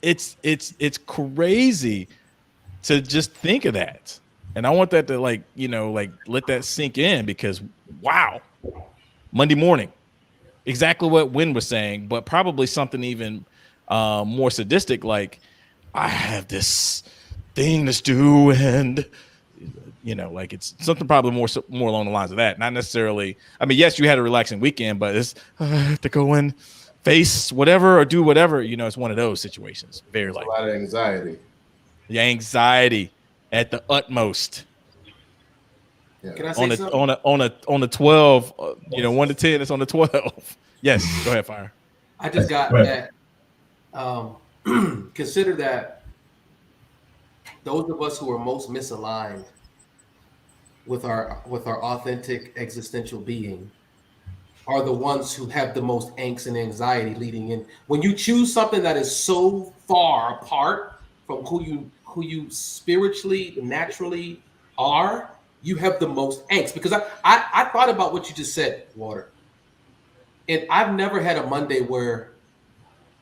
It's crazy to just think of that. And I want that to let that sink in, because wow, Monday morning, exactly what Wynn was saying, but probably something even more sadistic. Like, I have this thing to do, and it's something probably more along the lines of that. Not necessarily. I mean, yes, you had a relaxing weekend, but it's I have to go and face whatever or do whatever. It's one of those situations. Very A like lot of anxiety. the anxiety at the utmost. Yeah. Can I say something? On a 12, 1 to 10, it's on the 12. Yes, go ahead, Fire. I just got that. Consider that those of us who are most misaligned with our authentic existential being are the ones who have the most angst and anxiety leading in. When you choose something that is so far apart from who you spiritually, naturally are, you have the most angst. Because I thought about what you just said, Water. And I've never had a Monday where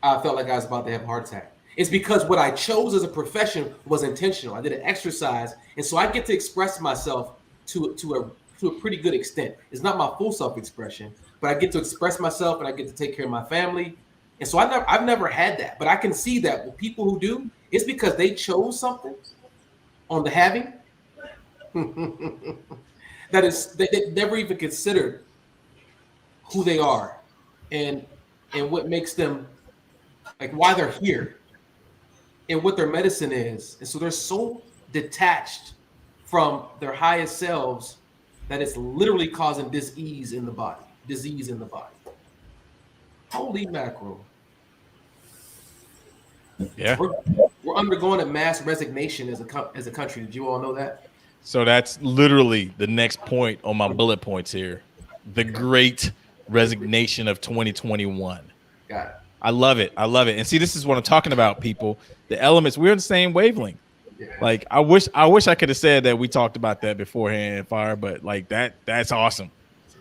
I felt like I was about to have a heart attack. It's because what I chose as a profession was intentional. I did an exercise, and so I get to express myself to a pretty good extent. It's not my full self-expression, but I get to express myself and I get to take care of my family. And so I've never had that, but I can see that with people who do, it's because they chose something on the having that is they never even considered who they are and what makes them, like, why they're here and what their medicine is. And so they're so detached from their highest selves that it's literally causing disease in the body. Holy mackerel. Yeah. We're undergoing a mass resignation as a country. Did you all know that? So that's literally the next point on my bullet points here. The Great Resignation of 2021. Got it. I love it. And see, this is what I'm talking about, people. The elements, we're in the same wavelength. Yeah. Like, I wish I could have said that we talked about that beforehand, Fire, but like that's awesome.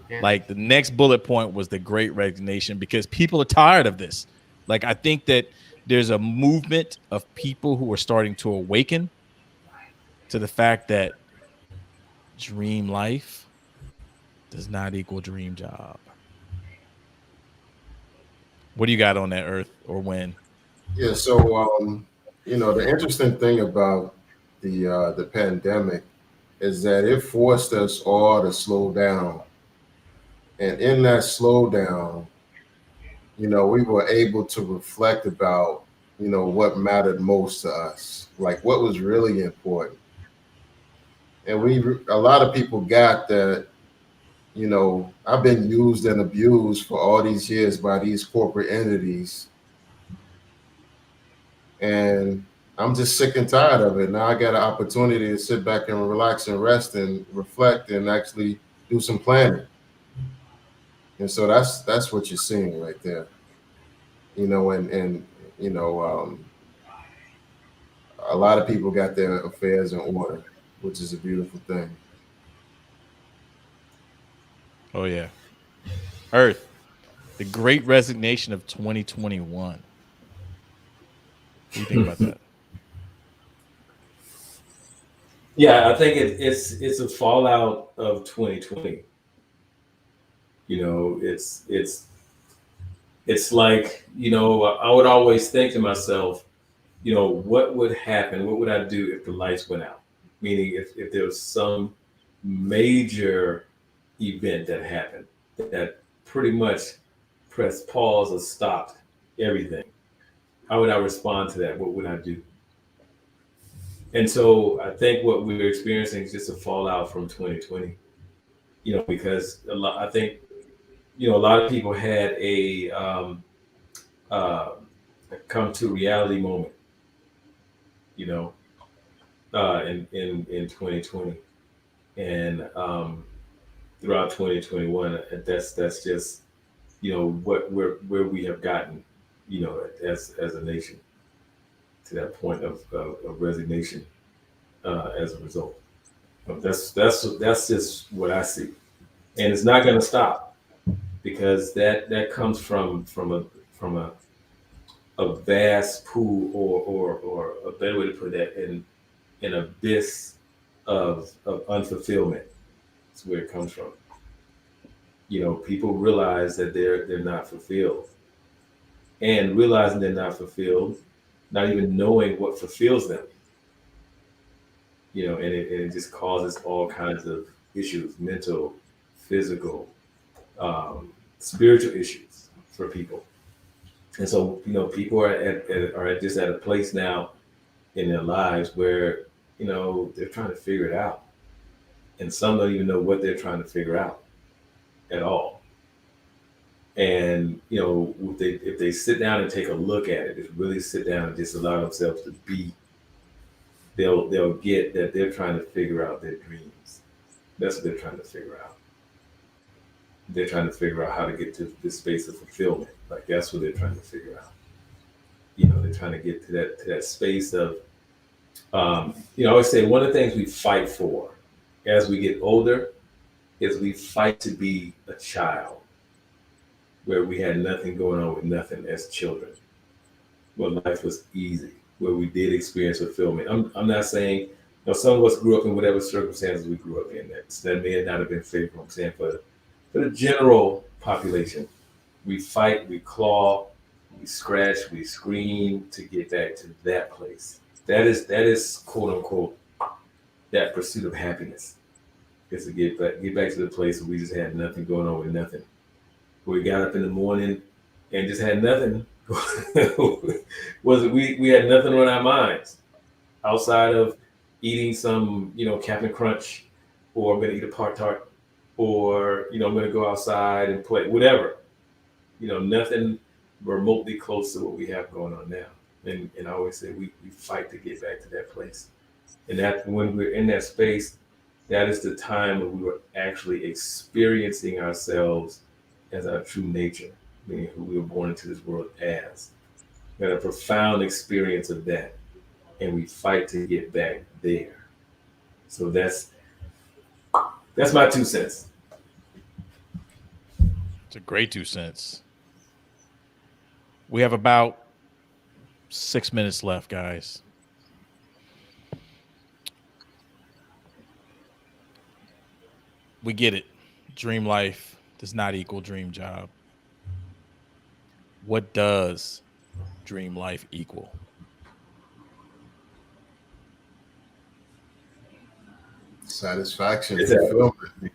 Yeah. Like, the next bullet point was the Great Resignation, because people are tired of this. Like, I think that there's a movement of people who are starting to awaken to the fact that dream life does not equal dream job. What do you got on that, Earth, or When? Yeah. So, the interesting thing about the pandemic is that it forced us all to slow down. And in that slowdown, we were able to reflect about, what mattered most to us, like what was really important. And a lot of people got that, I've been used and abused for all these years by these corporate entities. And I'm just sick and tired of it. Now I got an opportunity to sit back and relax and rest and reflect and actually do some planning. And so that's what you're seeing right there. And a lot of people got their affairs in order. which is a beautiful thing. Oh yeah. Earth, the Great Resignation of 2021. What do you think about that? Yeah, I think it's a fallout of 2020. It's like, I would always think to myself, what would happen? What would I do if the lights went out? Meaning, if there was some major event that happened that pretty much pressed pause or stopped everything. How would I respond to that? What would I do? And so I think what we're experiencing is just a fallout from 2020. Because I think a lot of people had uh, a come to reality moment. You know, in 2020, and throughout 2021, and that's just what where we have gotten, as a nation, to that point of resignation, as a result. That's just what I see, and it's not going to stop, because that comes from a vast pool, or a better way to put that, in an abyss of unfulfillment. That's where it comes from. People realize that they're not fulfilled, and realizing they're not fulfilled, not even knowing what fulfills them. And it just causes all kinds of issues: mental, physical, spiritual issues for people. And so, people just at a place now in their lives where they're trying to figure it out, and some don't even know what they're trying to figure out at all. And if they sit down and take a look at it, just really sit down and just allow themselves to be, they'll get that they're trying to figure out their dreams. That's what they're trying to figure out. They're trying to figure out how to get to this space of fulfillment. Like, that's what they're trying to figure out. They're trying to get to that space of, I always say, one of the things we fight for as we get older is we fight to be a child, where we had nothing going on with nothing as children, where life was easy, where we did experience fulfillment. I'm not saying, some of us grew up in whatever circumstances we grew up in. That may not have been favorable. I'm saying for the general population, we fight, we claw, we scratch, we scream to get back to that place. That is quote unquote that pursuit of happiness. Is to get back to the place where we just had nothing going on with nothing. Where we got up in the morning and just had nothing. We had nothing on our minds outside of eating some, Captain Crunch, or I'm gonna eat a Pop Tart, or I'm gonna go outside and play, whatever. Nothing remotely close to what we have going on now. And I always say we fight to get back to that place. And that, when we're in that space, that is the time when we were actually experiencing ourselves as our true nature, meaning who we were born into this world as. We had a profound experience of that, and we fight to get back there. So that's my 2 cents. It's a great 2 cents. We have about 6 minutes left, guys. We get it. Dream life does not equal dream job. What does dream life equal? Satisfaction, Exactly. fulfillment.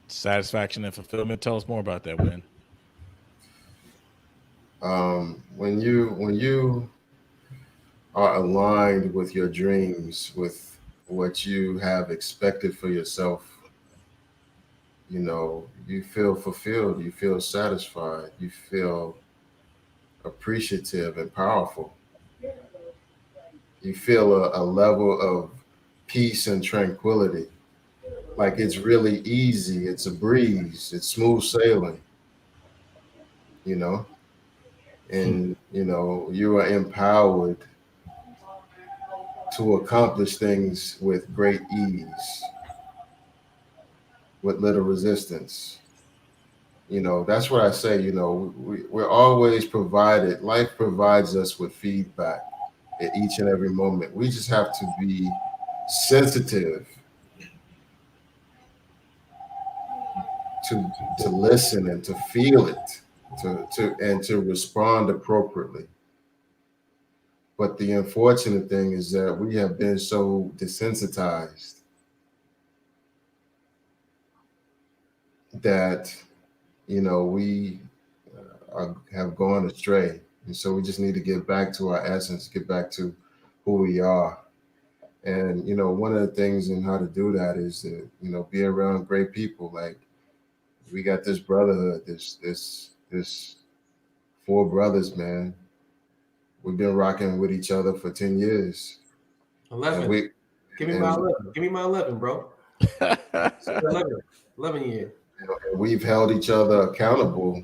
Satisfaction and fulfillment. Tell us more about that, Win. When you are aligned with your dreams, with what you have expected for yourself, you feel fulfilled, you feel satisfied, you feel appreciative and powerful. You feel a level of peace and tranquility. Like, it's really easy, it's a breeze, it's smooth sailing, you know, and you are empowered to accomplish things with great ease, with little resistance. That's what I say. We're always provided, life provides us with feedback at each and every moment. We just have to be sensitive to listen and to feel it, to respond appropriately. But the unfortunate thing is that we have been so desensitized that we have gone astray, and so we just need to get back to our essence, get back to who we are. And one of the things in how to do that is to be around great people. Like, we got this brotherhood, this four brothers, man. We've been rocking with each other for 10 years, and 11. we Give me my and 11. Give me my 11, bro. 11. 11 year. we've held each other accountable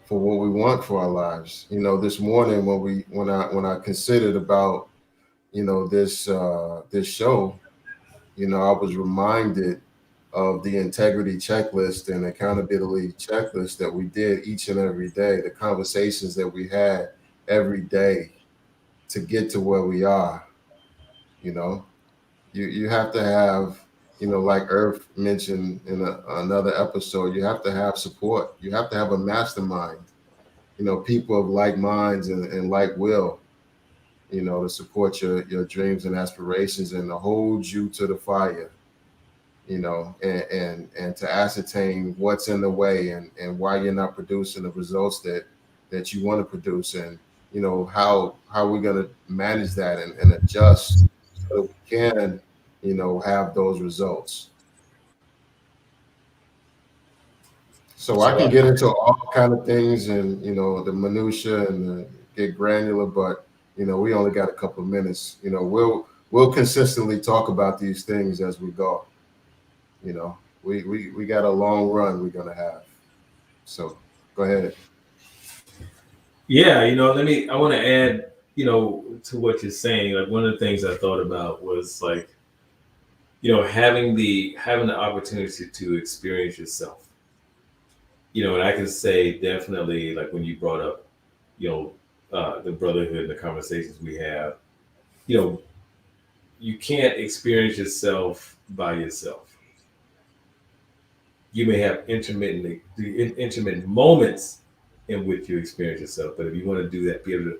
for what we want for our lives. This morning when I considered about this show, I was reminded of the integrity checklist and accountability checklist that we did each and every day, the conversations that we had every day to get to where we are. You know, you have to have, like Earth mentioned in another episode, you have to have support. You have to have a mastermind, people of like minds and like will, to support your dreams and aspirations and to hold you to the fire, and to ascertain what's in the way and why you're not producing the results that you want to produce, and how we're going to manage that and adjust so that we can have those results. So I can get into all kind of things and the minutia and get granular, but we only got a couple of minutes. We'll consistently talk about these things as we go. We got a long run we're gonna have. So go ahead. Yeah, I want to add, to what you're saying. Like, one of the things I thought about was, like, having the opportunity to experience yourself. And I can say definitely, like, when you brought up, you know, the brotherhood and the conversations we have, you know, you can't experience yourself by yourself. You may have intermittent moments in which you experience yourself, but if you want to do that, be able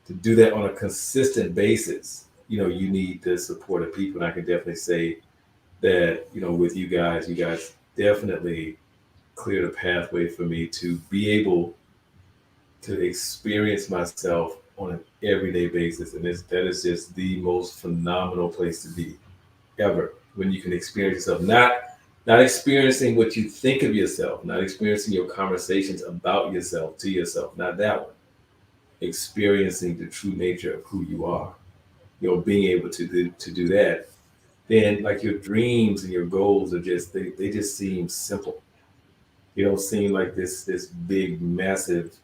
to do that on a consistent basis, you need the support of people. And I can definitely say that, with you guys definitely cleared a pathway for me to be able to experience myself on an everyday basis. And that is just the most phenomenal place to be ever, when you can experience yourself, not experiencing what you think of yourself, not experiencing your conversations about yourself to yourself, not that one. Experiencing the true nature of who you are. Being able to do that, then, like, your dreams and your goals are they just seem simple. They don't seem like this big massive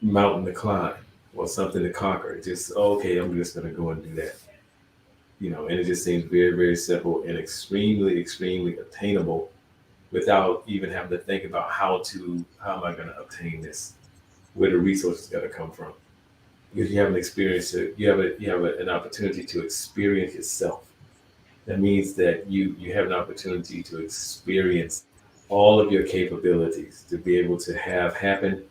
mountain to climb or something to conquer. It's just, okay, I'm just gonna go and do that. And it just seems very, very simple and extremely, extremely attainable, without even having to think about how am I gonna obtain this, where the resources gotta come from. Because you have an experience, an opportunity to experience yourself. That means that you have an opportunity to experience all of your capabilities, to be able to have happen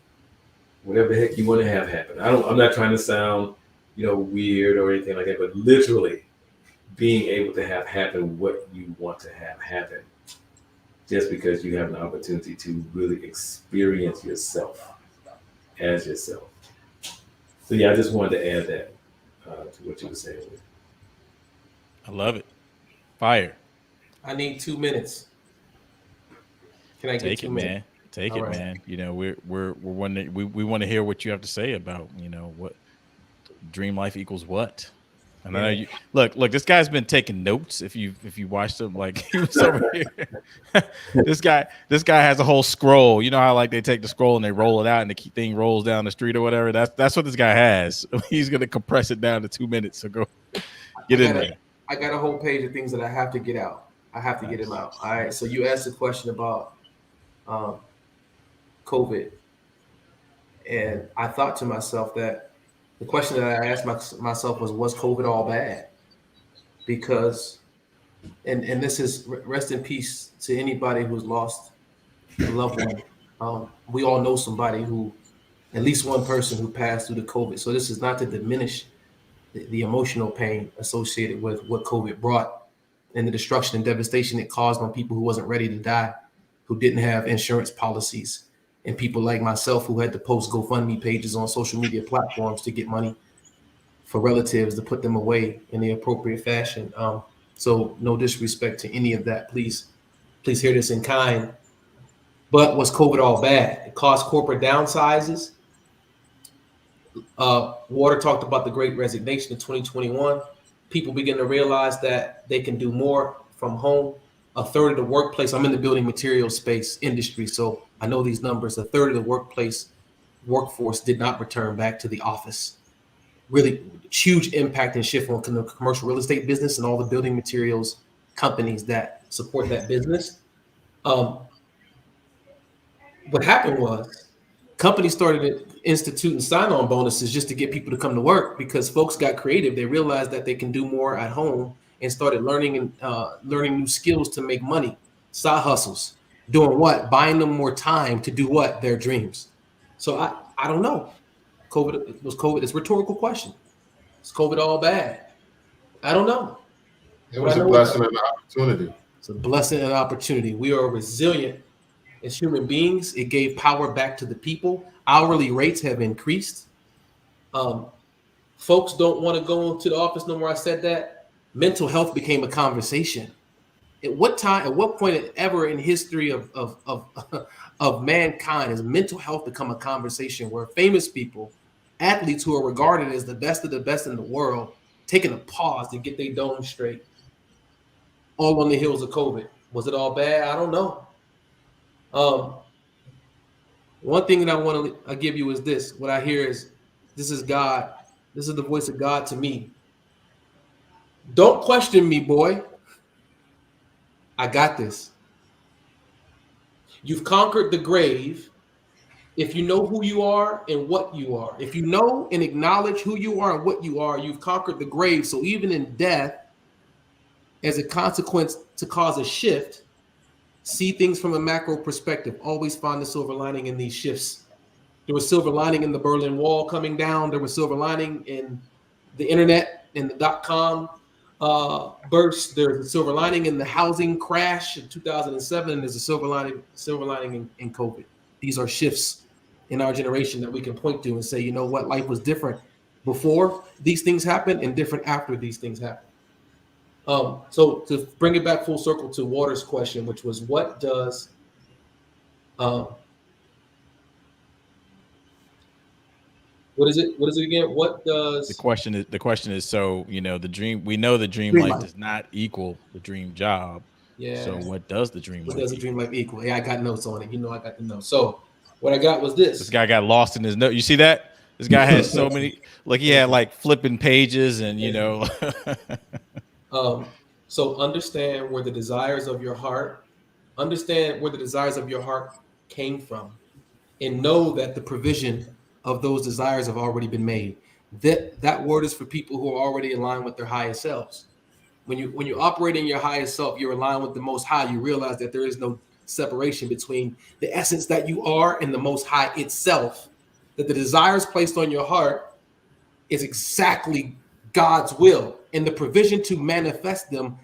whatever the heck you want to have happen. I'm not trying to sound, weird or anything like that, but literally being able to have happen what you want to have happen, just because you have an opportunity to really experience yourself as yourself. So yeah, I just wanted to add that to what you were saying. I love it. Fire. I need 2 minutes. Can I get Take two it, minutes? man. Take All it, right. man. We're wanting we want to hear what you have to say about what dream life equals what. And I know Yeah. you look. This guy's been taking notes. If you watched him, like, he was over here. This guy has a whole scroll. You know how, like, they take the scroll and they roll it out and the thing rolls down the street or whatever. That's what this guy has. He's gonna compress it down to 2 minutes. So go Get in there. I got a whole page of things that I have to get out. I have to get them out. All right. So you asked a question about um, COVID, and I thought to myself that the question that I asked myself was COVID all bad? Because and this is rest in peace to anybody who's lost a loved one. We all know somebody who, at least one person who passed through the COVID. So this is not to diminish the emotional pain associated with what COVID brought and the destruction and devastation it caused on people who wasn't ready to die, who didn't have insurance policies, and people like myself who had to post GoFundMe pages on social media platforms to get money for relatives to put them away in the appropriate fashion. So no disrespect to any of that. Please hear this in kind. But was COVID all bad? It caused corporate downsizes. Water talked about the Great Resignation in 2021. People begin to realize that they can do more from home. A third of the workplace, I'm in the building materials space industry, so I know these numbers. A third of the workforce did not return back to the office. Really huge impact and shift on the commercial real estate business and all the building materials companies that support that business. What happened was companies started instituting sign-on bonuses just to get people to come to work because folks got creative. They realized that they can do more at home and started learning new skills to make money, side hustles, doing what? Buying them more time to do what? Their dreams. So I don't know. COVID. It's a rhetorical question. Is COVID all bad? I don't know. It was a blessing and an opportunity. It's a blessing and an opportunity. We are resilient as human beings. It gave power back to the people. Hourly rates have increased. Folks don't want to go to the office no more. I said that. Mental health became a conversation. At what point ever in history of mankind has mental health become a conversation where famous people, athletes who are regarded as the best of the best in the world, taking a pause to get their dome straight, all on the heels of COVID? Was it all bad? I don't know. One thing that I want to give you is this. What I hear is, this is God. This is the voice of God to me. Don't question me, boy. I got this. You've conquered the grave if you know who you are and what you are. If you know and acknowledge who you are and what you are, you've conquered the grave. So even in death, as a consequence to cause a shift, see things from a macro perspective. Always find the silver lining in these shifts. There was silver lining in the Berlin Wall coming down. There was silver lining in the internet and the .com burst. There's a silver lining in the housing crash in 2007. And there's a silver lining in COVID. These are shifts in our generation that we can point to and say, you know what, life was different before these things happened and different after these things happened. So to bring it back full circle to Waters' question, which was, what does what is it again? What does the question is, so the dream, we know the dream life does not equal the dream job. Yeah. So what does the dream what life does a dream life equal? Yeah, I got notes on it. I got the notes. So what I got was this. This guy got lost in his note. You see that? This guy has so many, like he had like flipping pages and So understand where the desires of your heart came from, and know that the provision of those desires have already been made. That word is for people who are already aligned with their highest selves. When you operate in your highest self, you're aligned with the Most High. You realize that there is no separation between the essence that you are and the Most High itself. That the desires placed on your heart is exactly God's will, and the provision to manifest them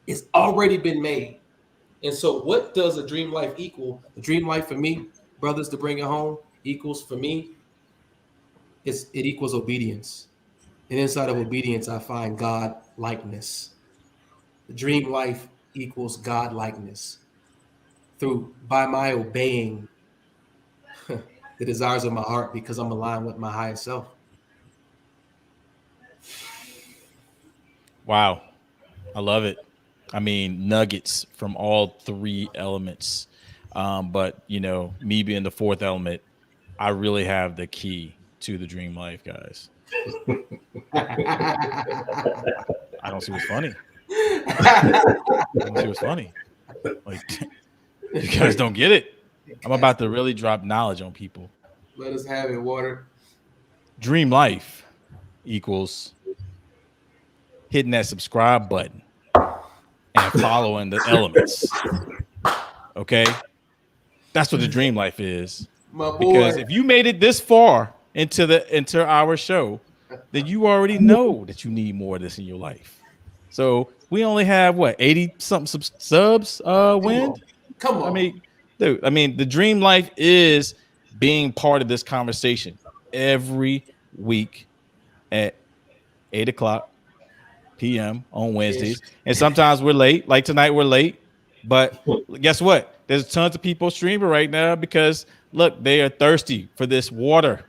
has already been made. And so what does a dream life equal? The dream life for me, brothers, to bring it home, equals for me, it equals obedience. And inside of obedience, I find God likeness. The dream life equals God likeness by my obeying the desires of my heart, because I'm aligned with my highest self. Wow. I love it. I mean, nuggets from all three elements. But me being the fourth element, I really have the key to the dream life, guys. I don't see what's funny. I don't see what's funny. Like you guys don't get it. I'm about to really drop knowledge on people. Let us have it, water. Dream life equals hitting that subscribe button and following the elements. Okay? That's what the dream life is. My boy. Because if you made it this far into our show, then you already know that you need more of this in your life. So we only have what 80 something subs wind. Come on. I mean, dude, I mean the dream life is being part of this conversation every week at 8 o'clock p.m. on Wednesdays. And sometimes we're late, like tonight we're late. But guess what? There's tons of people streaming right now because look, they are thirsty for this water.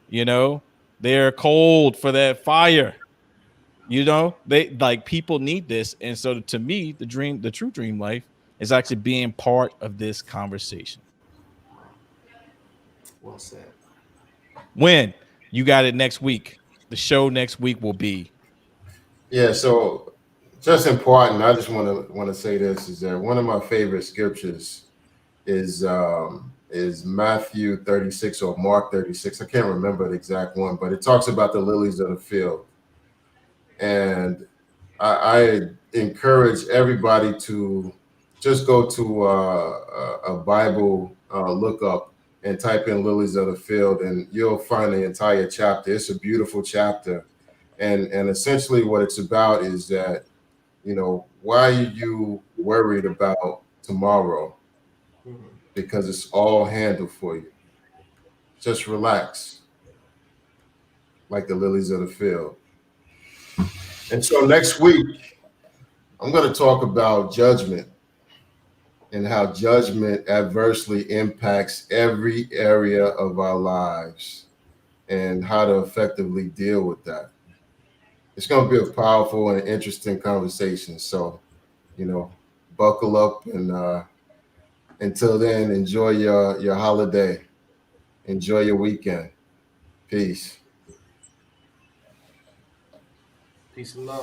You know, they're cold for that fire. You know, they like people need this. And so to me, the true dream life is actually being part of this conversation. Well said. When you got it next week, the show next week will be. Yeah, so just important. I just want to say this is that one of my favorite scriptures is Matthew 36 or Mark 36. I can't remember the exact one, but it talks about the lilies of the field. And I encourage everybody to just go to a Bible lookup and type in lilies of the field, and you'll find the entire chapter. It's a beautiful chapter. And essentially what it's about is that, you know, why are you worried about tomorrow? Because it's all handled for you. Just relax, like the lilies of the field. And so next week, I'm going to talk about judgment and how judgment adversely impacts every area of our lives and how to effectively deal with that. It's going to be a powerful and interesting conversation. So, you know, buckle up and until then, enjoy your holiday. Enjoy your weekend. Peace. Peace and love.